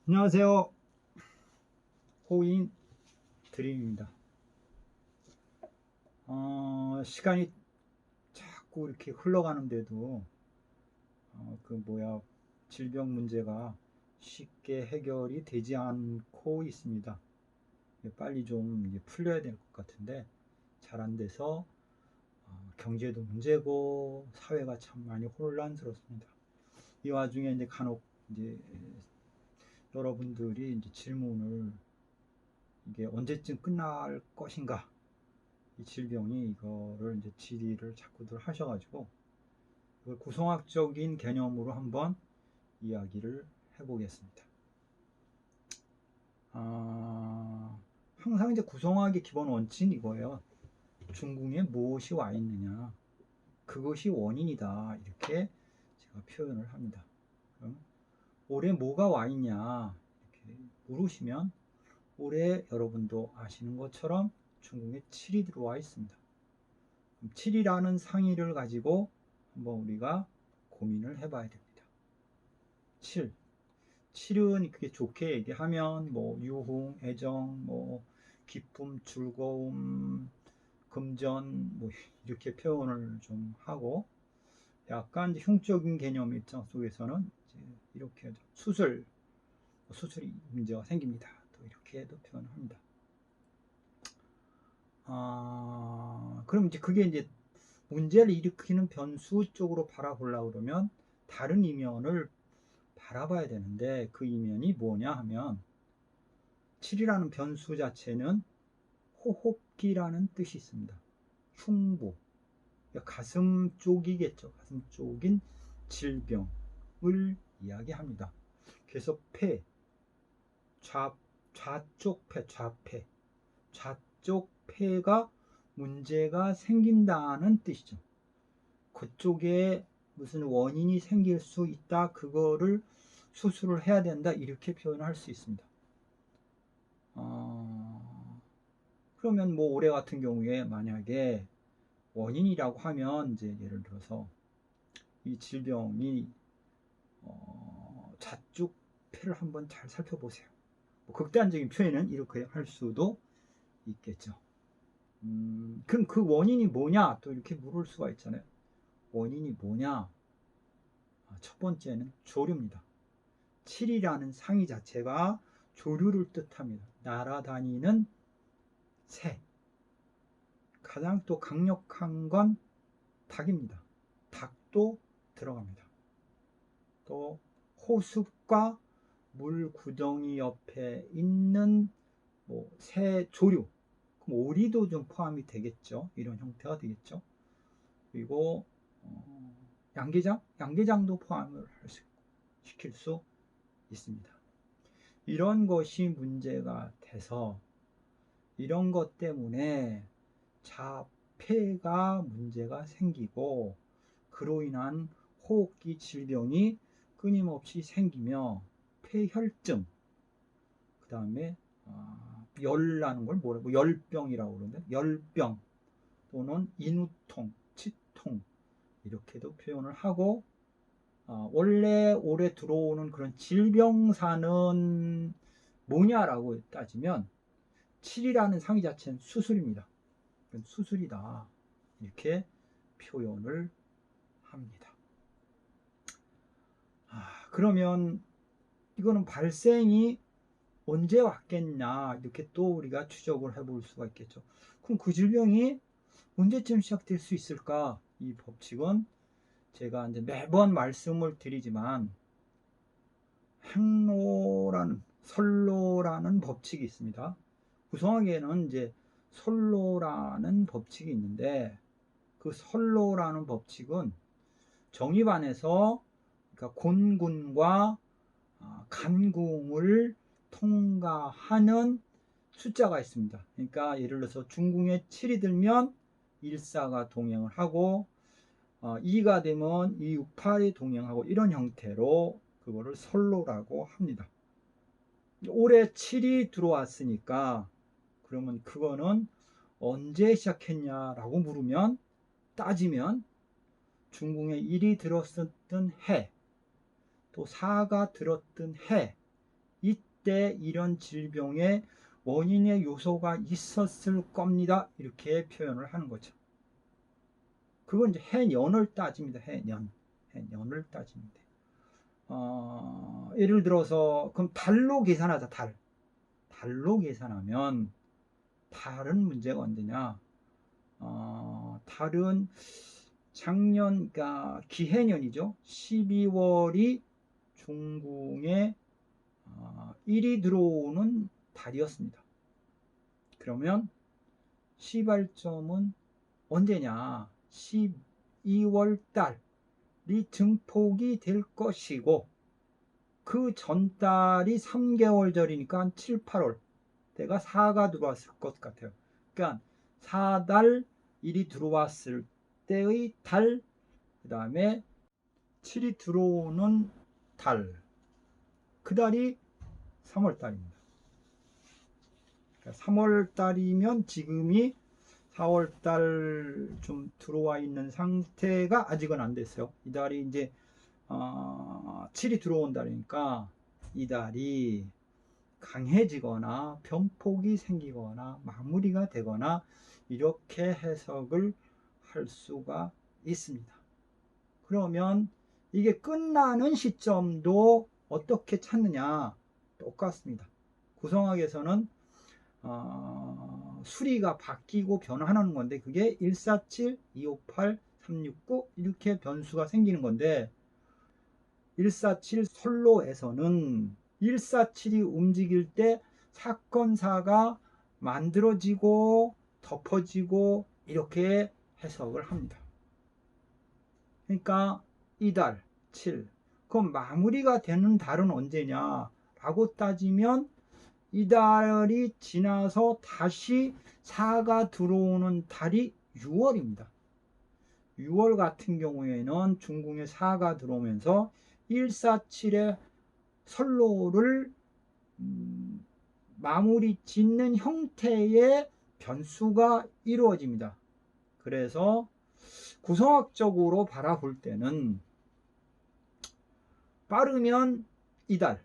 안녕하세요. 호인 드림입니다. 시간이 자꾸 이렇게 흘러가는데도 질병 문제가 쉽게 해결이 되지 않고 있습니다. 빨리 좀 이제 풀려야 될 것 같은데 잘 안 돼서 경제도 문제고 사회가 참 많이 혼란스럽습니다. 이 와중에 이제 간혹 이제 여러분들이 이제 질문을 이게 언제쯤 끝날 것인가, 이 질병이 이거를 이제 질의를 자꾸들 하셔가지고 이걸 구성학적인 개념으로 한번 이야기를 해보겠습니다. 항상 이제 구성학의 기본 원칙은 이거예요. 중궁에 무엇이 와 있느냐, 그것이 원인이다, 이렇게 제가 표현을 합니다. 그럼 올해 뭐가 와 있냐 이렇게 물으시면 올해 여러분도 아시는 것처럼 중궁에 7이 들어와 있습니다. 7이라는 상의를 가지고 한번 우리가 고민을 해봐야 됩니다. 7. 7은 그게 좋게 얘기하면 뭐 유흥, 애정, 뭐 기쁨, 즐거움, 금전, 뭐 이렇게 표현을 좀 하고, 약간 흉적인 개념 입장 속에서는 이렇게 수술이 문제가 생깁니다, 또 이렇게도 표현합니다. 그럼 이제 그게 이제 문제를 일으키는 변수 쪽으로 바라보려고 그러면 다른 이면을 바라봐야 되는데, 그 이면이 뭐냐 하면 7이라는 변수 자체는 호흡기라는 뜻이 있습니다. 흉부, 가슴 쪽이겠죠. 가슴 쪽인 질병을 이야기합니다. 그래서 좌쪽 폐가 문제가 생긴다는 뜻이죠. 그쪽에 무슨 원인이 생길 수 있다, 그거를 수술을 해야 된다, 이렇게 표현할 수 있습니다. 그러면 뭐 올해 같은 경우에 만약에 원인이라고 하면 이제 예를 들어서 이 질병이 좌쪽 폐를 한번 잘 살펴보세요. 뭐 극단적인 표현은 이렇게 할 수도 있겠죠. 그럼 그 원인이 뭐냐, 또 이렇게 물을 수가 있잖아요. 원인이 뭐냐? 첫 번째는 조류입니다. 7이라는 상의 자체가 조류를 뜻합니다. 날아다니는 새. 가장 또 강력한 건 닭입니다. 닭도 들어갑니다. 또 호숫과 물 구덩이 옆에 있는 새 조류, 그럼 오리도 좀 포함이 되겠죠. 이런 형태가 되겠죠. 그리고 양계장도 포함을 시킬 수 있습니다. 이런 것이 문제가 돼서 이런 것 때문에 자폐가 문제가 생기고, 그로 인한 호흡기 질병이 끊임없이 생기며 폐혈증, 그 다음에 열나는 걸 뭐라고, 열병이라고 그러는데, 열병 또는 인후통, 치통, 이렇게도 표현을 하고, 원래 올해 들어오는 그런 질병사는 뭐냐라고 따지면 7이라는 상의 자체는 수술입니다. 수술이다, 이렇게 표현을 합니다. 그러면 이거는 발생이 언제 왔겠냐, 이렇게 또 우리가 추적을 해볼 수가 있겠죠. 그럼 그 질병이 언제쯤 시작될 수 있을까? 이 법칙은 제가 이제 매번 말씀을 드리지만 선로라는 법칙이 있습니다. 구성학에는 이제 선로라는 법칙이 있는데, 그 선로라는 법칙은 정입안에서 그러니까 곤궁과 간궁을 통과하는 숫자가 있습니다. 그러니까 예를 들어서 중궁에 7이 들면 1,4가 동행을 하고, 2가 되면 2, 6, 8이 동행하고, 이런 형태로 그거를 선로라고 합니다. 올해 7이 들어왔으니까 그러면 그거는 언제 시작했냐라고 물으면, 따지면 중궁에 1이 들었었던 해, 또 4가 들었던 해, 이때 이런 질병의 원인의 요소가 있었을 겁니다. 이렇게 표현을 하는 거죠. 그건 이제 해년을 따집니다. 해년을 따집니다. 예를 들어서 그럼 달로 계산하자. 달로 계산하면 달은 문제가 언제냐? 달은 작년, 그러니까 기해년이죠. 12월이 중궁에 1이 들어오는 달이었습니다. 그러면 시발점은 언제냐? 12월 달이 증폭이 될 것이고, 그 전달이 3개월 전이니까 한 7, 8월 때가 4가 들어왔을 것 같아요. 그러니까 4달 1이 들어왔을 때의 달, 그 다음에 7이 들어오는 달, 그 달이 3월 달입니다. 그러니까 3월 달이면 지금이 4월 달 좀 들어와 있는 상태가 아직은 안 됐어요. 이 달이 이제 7이 들어온 달이니까 이 달이 강해지거나 변폭이 생기거나 마무리가 되거나 이렇게 해석을 할 수가 있습니다. 그러면 이게 끝나는 시점도 어떻게 찾느냐? 똑같습니다. 구성학에서는 수리가 바뀌고 변화하는 건데 그게 147, 258, 369 이렇게 변수가 생기는 건데 147 선로에서는 147이 움직일 때 사건사가 만들어지고 덮어지고 이렇게 해석을 합니다. 그러니까 이달 7, 그럼 마무리가 되는 달은 언제냐 라고 따지면 이달이 지나서 다시 4가 들어오는 달이 6월입니다. 6월 같은 경우에는 중궁에 4가 들어오면서 147의 선로를 마무리 짓는 형태의 변수가 이루어집니다. 그래서 구성학적으로 바라볼 때는 빠르면 이달,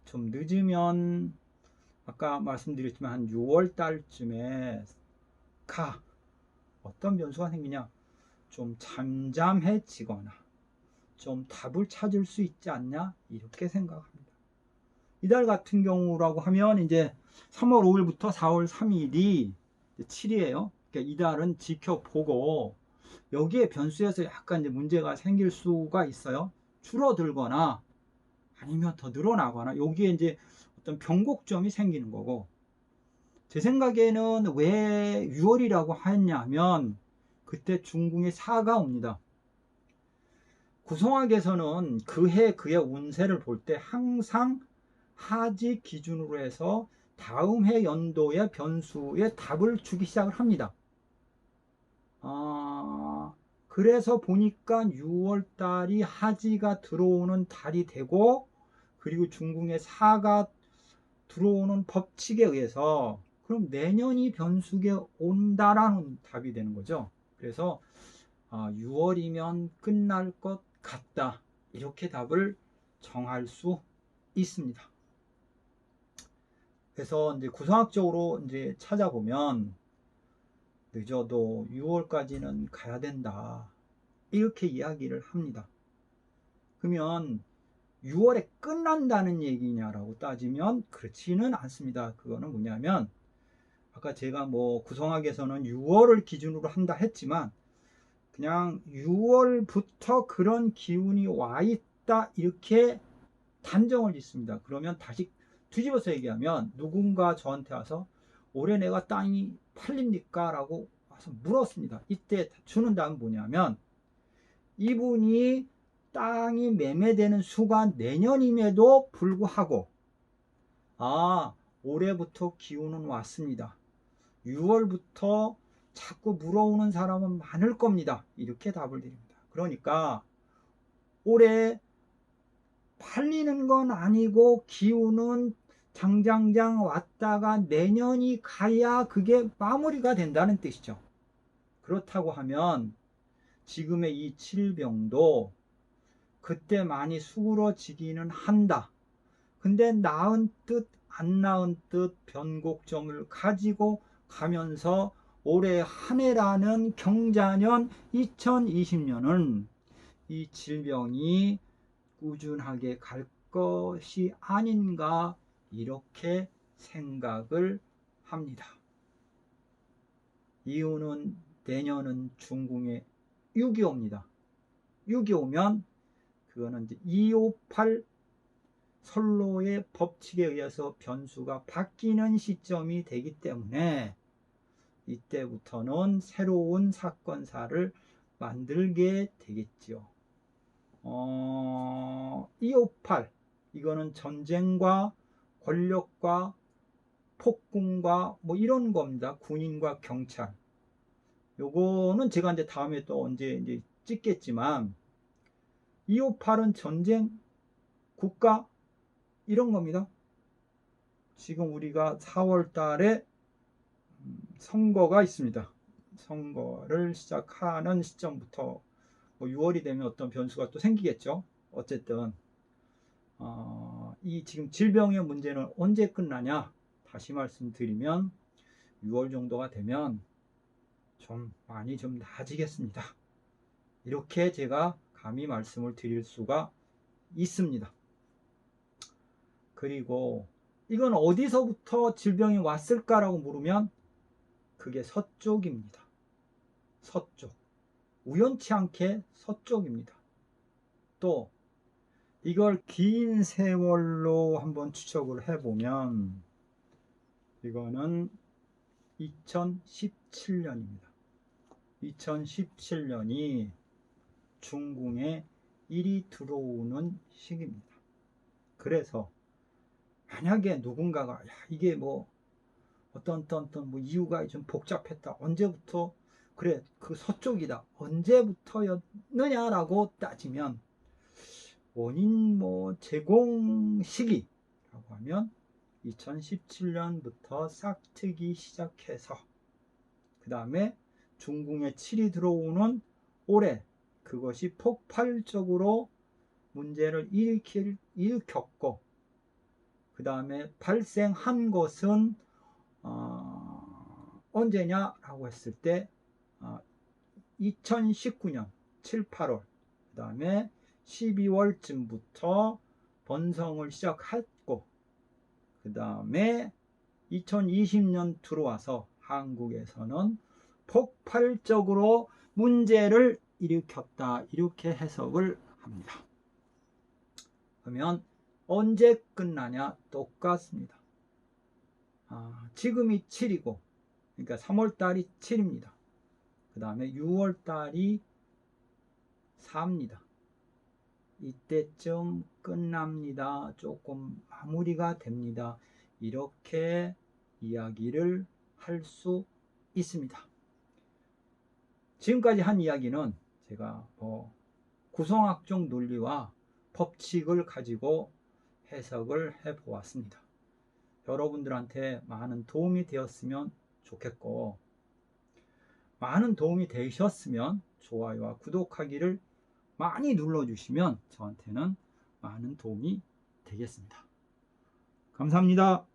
좀 늦으면 아까 말씀드렸지만 한 6월 달쯤에 어떤 변수가 생기냐, 좀 잠잠해지거나 좀 답을 찾을 수 있지 않냐 이렇게 생각합니다. 이달 같은 경우라고 하면 이제 3월 5일부터 4월 3일이 7이에요. 그러니까 이달은 지켜보고 여기에 변수에서 약간 이제 문제가 생길 수가 있어요. 줄어들거나 아니면 더 늘어나거나 여기에 이제 어떤 변곡점이 생기는 거고, 제 생각에는 왜 6월이라고 하냐면 그때 중궁에 4가 옵니다. 구성학에서는 그해 그의 운세를 볼 때 항상 하지 기준으로 해서 다음 해 연도의 변수에 답을 주기 시작을 합니다. 그래서 보니까 6월 달이 하지가 들어오는 달이 되고, 그리고 중궁에 4가 들어오는 법칙에 의해서 그럼 내년이 변수에 온다라는 답이 되는 거죠. 그래서 6월이면 끝날 것 같다 이렇게 답을 정할 수 있습니다. 그래서 이제 구성학적으로 이제 찾아보면 늦어도 6월까지는 가야 된다 이렇게 이야기를 합니다. 그러면 6월에 끝난다는 얘기냐라고 따지면 그렇지는 않습니다. 그거는 뭐냐면 아까 제가 뭐 구성학에서는 6월을 기준으로 한다 했지만 그냥 6월부터 그런 기운이 와 있다 이렇게 단정을 짓습니다. 그러면 다시 뒤집어서 얘기하면 누군가 저한테 와서 올해 내가 땅이 팔립니까? 라고 와서 물었습니다. 이때 주는 답은 뭐냐면 이분이 땅이 매매되는 수가 내년임에도 불구하고 올해부터 기운은 왔습니다. 6월부터 자꾸 물어오는 사람은 많을 겁니다. 이렇게 답을 드립니다. 그러니까 올해 팔리는 건 아니고 기운은 장장장 왔다가 내년이 가야 그게 마무리가 된다는 뜻이죠. 그렇다고 하면 지금의 이 7병도 그때 많이 수그러지기는 한다. 근데 낳은 뜻, 안 낳은 뜻 변곡점을 가지고 가면서 올해 한 해라는 경자년 2020년은 이 질병이 꾸준하게 갈 것이 아닌가 이렇게 생각을 합니다. 이유는 내년은 중궁의 6.25입니다. 6.25면 그거는 이제 258 선로의 법칙에 의해서 변수가 바뀌는 시점이 되기 때문에 이때부터는 새로운 사건사를 만들게 되겠지요. 258 이거는 전쟁과 권력과 폭군과 뭐 이런 겁니다. 군인과 경찰. 요거는 제가 이제 다음에 또 언제 이제 찍겠지만 258은 전쟁, 국가 이런 겁니다. 지금 우리가 4월 달에 선거가 있습니다. 선거를 시작하는 시점부터 뭐 6월이 되면 어떤 변수가 또 생기겠죠. 어쨌든 이 지금 질병의 문제는 언제 끝나냐? 다시 말씀드리면 6월 정도가 되면 좀 많이 좀 나아지겠습니다. 이렇게 제가 감히 말씀을 드릴 수가 있습니다. 그리고 이건 어디서부터 질병이 왔을까라고 물으면 그게 서쪽입니다. 서쪽. 우연치 않게 서쪽입니다. 또 이걸 긴 세월로 한번 추적을 해보면 이거는 2017년입니다. 2017년이 중궁에 일이 들어오는 시기입니다. 그래서 만약에 누군가가 야, 이게 뭐 어떤 뭐 이유가 좀 복잡했다. 언제부터 그래 그 서쪽이다. 언제부터였느냐라고 따지면 원인 뭐 제공 시기라고 하면 2017년부터 싹트기 시작해서 그 다음에 중궁에 7이 들어오는 올해 그것이 폭발적으로 문제를 일으켰고 그 다음에 발생한 것은 언제냐라고 했을 때 2019년 7, 8월 그 다음에 12월쯤부터 번성을 시작했고 그 다음에 2020년 들어와서 한국에서는 폭발적으로 문제를 일으켰다 이렇게 해석을 합니다. 그러면 언제 끝나냐? 똑같습니다. 지금이 7이고 그러니까 3월달이 7입니다. 그 다음에 6월달이 4입니다. 이때쯤 끝납니다. 조금 마무리가 됩니다. 이렇게 이야기를 할 수 있습니다. 지금까지 한 이야기는 제가 구성학적 논리와 법칙을 가지고 해석을 해 보았습니다. 여러분들한테 많은 도움이 되었으면 좋겠고 많은 도움이 되셨으면 좋아요와 구독하기를 많이 눌러주시면 저한테는 많은 도움이 되겠습니다. 감사합니다.